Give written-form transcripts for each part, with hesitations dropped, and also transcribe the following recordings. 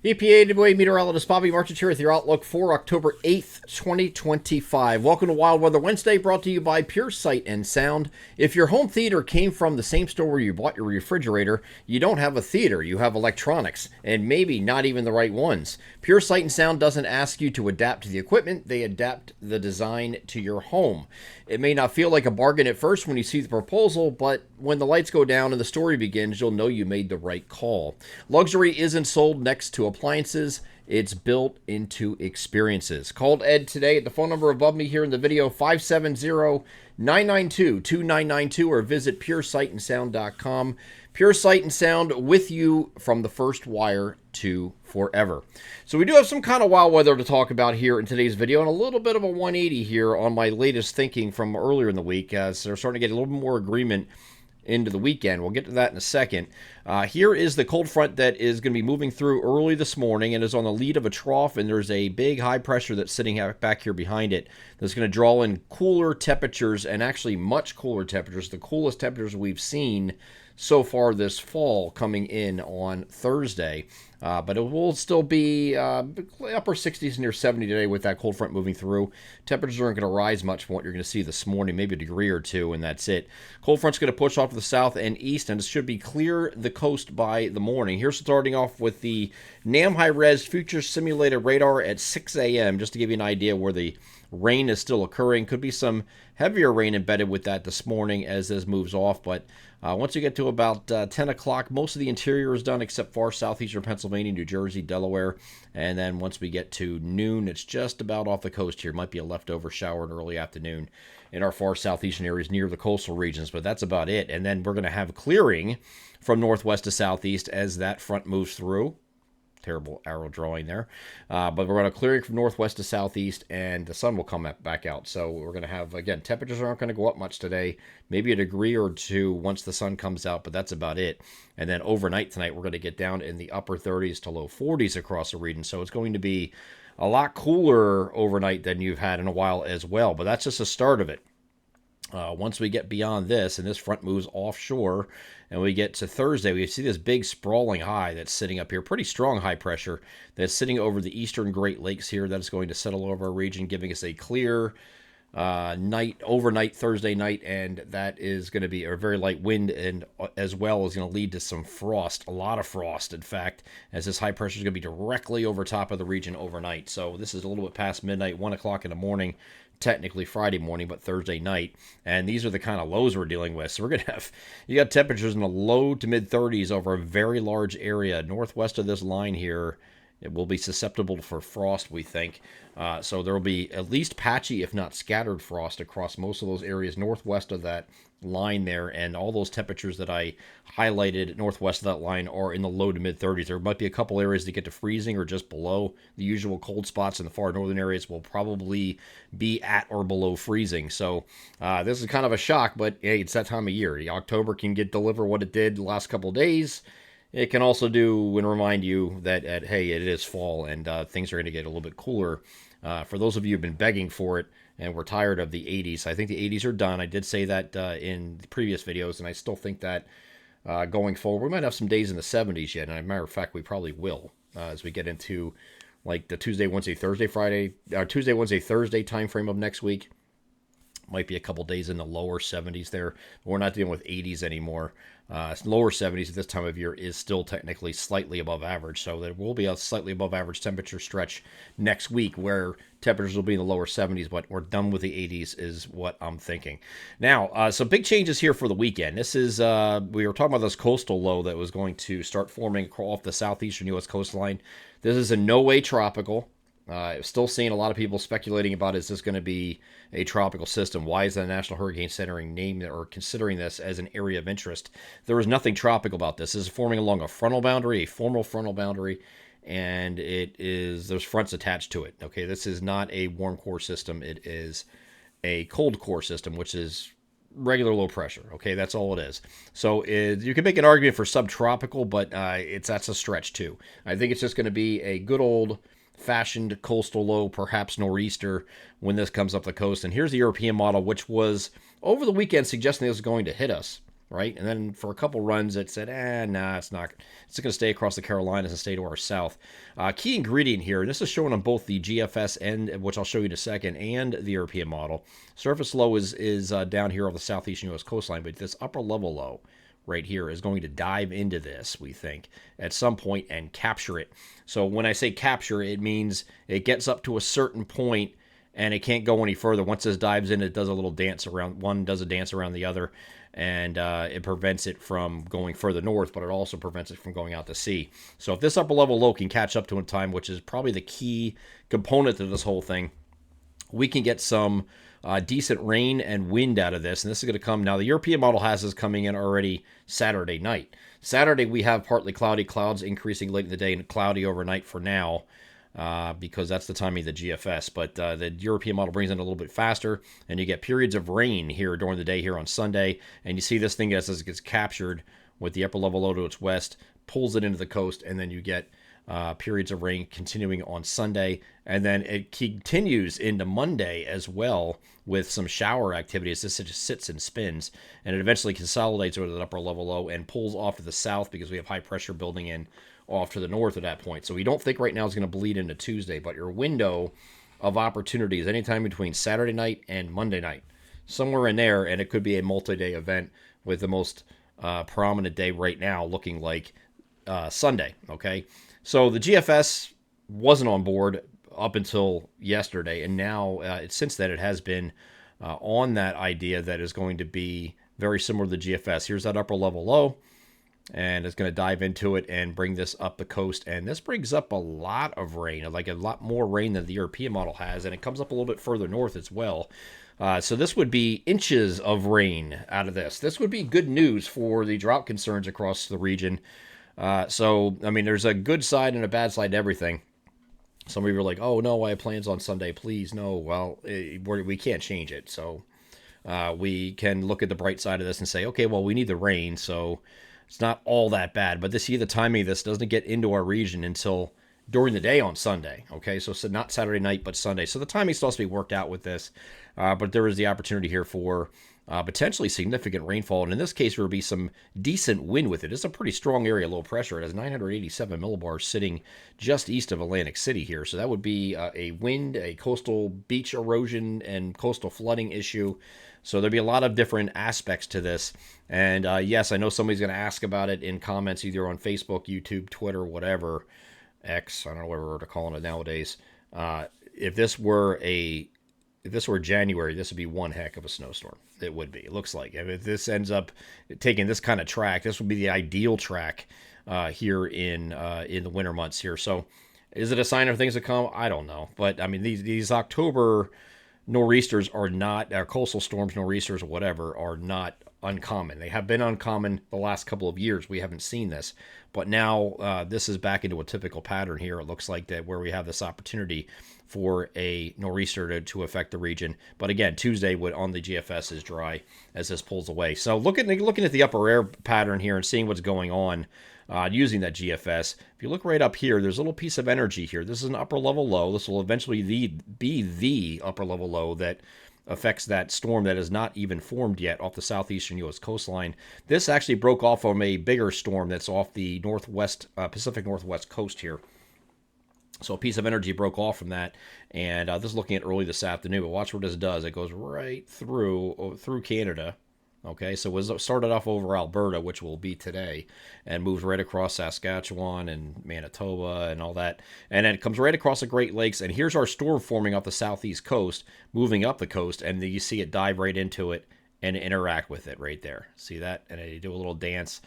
EPA Midway meteorologist Bobby Marchich here with your outlook for October 8th, 2025. Welcome to Wild Weather Wednesday, brought to you by Pure Sight and Sound. If your home theater came from the same store where you bought your refrigerator, you don't have a theater, you have electronics, and maybe not even the right ones. Pure Sight and Sound doesn't ask you to adapt to the equipment, they adapt the design to your home. It may not feel like a bargain at first when you see the proposal, but when the lights go down and the story begins, you'll know you made the right call. Luxury isn't sold next to appliances, it's built into experiences. Called Ed today at the phone number above me here in the video, 570-992-2992, or visit puresightandsound.com. Pure Sight and Sound, with you from the first wire to forever. So we do have some kind of wild weather to talk about here in today's video, and a little bit of a 180 here on my latest thinking from earlier in the week, as they're starting to get a little more agreement into the weekend. We'll get to that in a second. Here is the cold front that is going to be moving through early this morning and is on the lead of a trough, and there's a big high pressure that's sitting back here behind it that's going to draw in cooler temperatures, and actually much cooler temperatures, the coolest temperatures we've seen so far this fall, coming in on Thursday. But it will still be upper 60s, near 70 today with that cold front moving through. Temperatures aren't going to rise much from what you're going to see this morning, maybe a degree or two, and that's it. Cold front's going to push off to the south and east, and it should be clear the coast by the morning. Here's starting off with the NAM high-res future simulated radar at 6 a.m., just to give you an idea where the rain is still occurring. Could be some heavier rain embedded with that this morning as this moves off, but once you get to about 10 o'clock, most of the interior is done except far southeastern Pennsylvania, New Jersey, Delaware. And then once we get to noon, it's just about off the coast here. Might be a leftover shower in early afternoon in our far southeastern areas near the coastal regions, but that's about it. And then we're going to have clearing from northwest to southeast as that front moves through. Terrible arrow drawing there. But we're going to clearing from northwest to southeast, and the sun will come back out. So we're going to have, again, temperatures aren't going to go up much today. Maybe a degree or two once the sun comes out, but that's about it. And then overnight tonight, we're going to get down in the upper 30s to low 40s across the region. So it's going to be a lot cooler overnight than you've had in a while as well. But that's just the start of it. Once we get beyond this, and this front moves offshore, and we get to Thursday, we see this big sprawling high that's sitting up here, pretty strong high pressure that's sitting over the eastern Great Lakes here. That's going to settle over our region, giving us a clear overnight Thursday night, and that is going to be a very light wind, and as well is going to lead to some frost, a lot of frost, in fact, as this high pressure is going to be directly over top of the region overnight. So this is a little bit past midnight, 1 o'clock in the morning, technically Friday morning, but Thursday night. And these are the kind of lows we're dealing with. So we're going to have, you got temperatures in the low to mid 30s over a very large area. Northwest of this line here, it will be susceptible for frost, we think. So there will be at least patchy, if not scattered frost across most of those areas northwest of that line there. And all those temperatures that I highlighted northwest of that line are in the low to mid 30s. There might be a couple areas that get to freezing or just below. The usual cold spots in the far northern areas will probably be at or below freezing. So this is kind of a shock, but hey, it's that time of year. October can deliver what it did the last couple of days. It can also do and remind you that, hey, it is fall, and things are going to get a little bit cooler. For those of you who have been begging for it and we're tired of the 80s, I think the 80s are done. I did say that in the previous videos, and I still think that going forward, we might have some days in the 70s yet. And as a matter of fact, we probably will as we get into like the Tuesday, Wednesday, Thursday time frame of next week. Might be a couple days in the lower 70s there. But we're not dealing with 80s anymore. Lower 70s at this time of year is still technically slightly above average. So there will be a slightly above average temperature stretch next week where temperatures will be in the lower 70s, but we're done with the 80s is what I'm thinking. Now, some big changes here for the weekend. This is, we were talking about this coastal low that was going to start forming off the southeastern U.S. coastline. This is in no way tropical. Still seeing a lot of people speculating about, is this going to be a tropical system? Why is the National Hurricane Center considering this as an area of interest? There is nothing tropical about this. This is forming along a frontal boundary, a formal frontal boundary, and there's fronts attached to it. Okay, this is not a warm core system. It is a cold core system, which is regular low pressure. Okay, that's all it is. So you can make an argument for subtropical, but that's a stretch too. I think it's just going to be a good old fashioned coastal low, perhaps nor'easter, when this comes up the coast. And here's the European model, which was over the weekend suggesting this was going to hit us. right? And then for a couple runs, it said, nah, it's not. It's going to stay across the Carolinas and stay to our south. Key ingredient here, and this is shown on both the GFS and, which I'll show you in a second, and the European model. Surface low is down here on the southeastern U.S. coastline, but this upper level low right here is going to dive into this, we think, at some point and capture it. So when I say capture, it means it gets up to a certain point and it can't go any further. Once this dives in, it does a little dance around. One does a dance around the other, and it prevents it from going further north, but it also prevents it from going out to sea. So if this upper level low can catch up to in time, which is probably the key component to this whole thing, we can get some decent rain and wind out of this. And this is going to come now. The European model has this coming in already Saturday night. Saturday, we have partly cloudy, clouds increasing late in the day, and cloudy overnight for now. Because that's the timing of the GFS. But the European model brings in a little bit faster, and you get periods of rain here during the day here on Sunday. And you see this thing as it gets captured with the upper level low to its west, pulls it into the coast, and then you get periods of rain continuing on Sunday. And then it continues into Monday as well with some shower activity as this just sits and spins. And it eventually consolidates over the upper level low and pulls off to the south because we have high pressure building in off to the north at that point. So we don't think right now is going to bleed into Tuesday, but your window of opportunity is anytime between Saturday night and Monday night, somewhere in there, and it could be a multi-day event with the most prominent day right now looking like Sunday, okay? So the GFS wasn't on board up until yesterday, and now since then it has been on that idea that is going to be very similar to the GFS. Here's that upper level low, and it's going to dive into it and bring this up the coast. And this brings up a lot of rain, like a lot more rain than the European model has, and it comes up a little bit further north as well. So this would be inches of rain out of this. This would be good news for the drought concerns across the region. So, I mean, there's a good side and a bad side to everything. Some of you are like, oh, no, I have plans on Sunday. Please, no. Well, we can't change it. So we can look at the bright side of this and say, okay, well, we need the rain, so it's not all that bad. But the timing of this doesn't get into our region until during the day on Sunday. Okay, so not Saturday night, but Sunday. So the timing still has to be worked out with this. But there is the opportunity here for potentially significant rainfall. And in this case, there will be some decent wind with it. It's a pretty strong area of low pressure. It has 987 millibars sitting just east of Atlantic City here. So that would be a wind, a coastal beach erosion, and coastal flooding issue. So there'll be a lot of different aspects to this. And yes, I know somebody's going to ask about it in comments either on Facebook, YouTube, Twitter, whatever, X, I don't know what we're calling it nowadays. If this were January, this would be one heck of a snowstorm. It would be. It looks like if this ends up taking this kind of track, this would be the ideal track here in the winter months here. So, is it a sign of things to come? I don't know, but I mean these October nor'easters are not, coastal storms, nor'easters, or whatever, are not uncommon. They have been uncommon the last couple of years. We haven't seen this, but now this is back into a typical pattern here. It looks like that where we have this opportunity for a nor'easter to affect the region. But again, Tuesday on the GFS is dry as this pulls away. So looking at the upper air pattern here and seeing what's going on using that GFS. If you look right up here, there's a little piece of energy here. This is an upper level low. This will eventually be the upper level low that affects that storm that is not even formed yet off the southeastern U.S. coastline. This actually broke off from a bigger storm that's off the northwest Pacific Northwest coast here. So a piece of energy broke off from that, and this is looking at early this afternoon. But watch what this does. It goes right through Canada. Okay, so it started off over Alberta, which will be today, and moves right across Saskatchewan and Manitoba and all that. And then it comes right across the Great Lakes, and here's our storm forming off the southeast coast, moving up the coast, and then you see it dive right into it and interact with it right there. See that? And they do a little dance.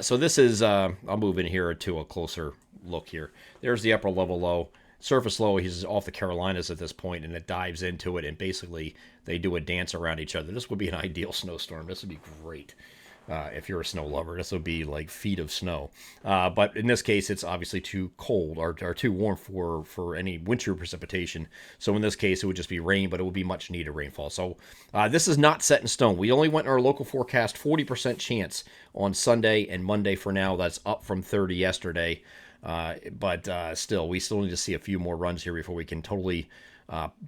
So this is, I'll move in here to a closer look here. There's the upper level low. Surface low, he's off the Carolinas at this point, and it dives into it, and basically they do a dance around each other. This would be an ideal snowstorm. This would be great if you're a snow lover. This would be like feet of snow. But in this case, it's obviously too cold or too warm for any winter precipitation. So in this case, it would just be rain, but it would be much needed rainfall. So this is not set in stone. We only went in our local forecast 40% chance on Sunday and Monday for now. That's up from 30 yesterday. But still, we still need to see a few more runs here before we can totally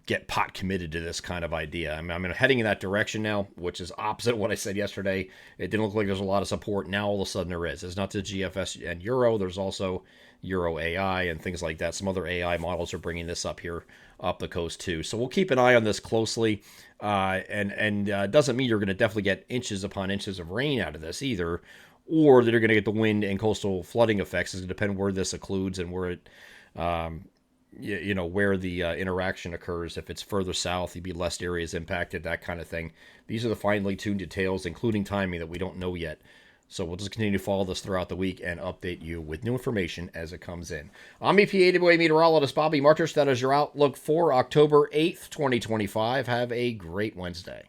get pot committed to this kind of idea. I'm heading in that direction now, which is opposite of what I said yesterday. It didn't look like there's a lot of support. Now all of a sudden there is. There's not the GFS and Euro. There's also Euro AI and things like that. Some other AI models are bringing this up here up the coast too. So we'll keep an eye on this closely. And doesn't mean you're going to definitely get inches upon inches of rain out of this either, or that you're going to get the wind and coastal flooding effects. It's going to depend where this occludes and where it, where the interaction occurs. If it's further south, you'd be less areas impacted, that kind of thing. These are the finely tuned details, including timing, that we don't know yet. So we'll just continue to follow this throughout the week and update you with new information as it comes in. I'm EPAWA meteorologist Bobby Martish. That is your outlook for October 8th, 2025. Have a great Wednesday.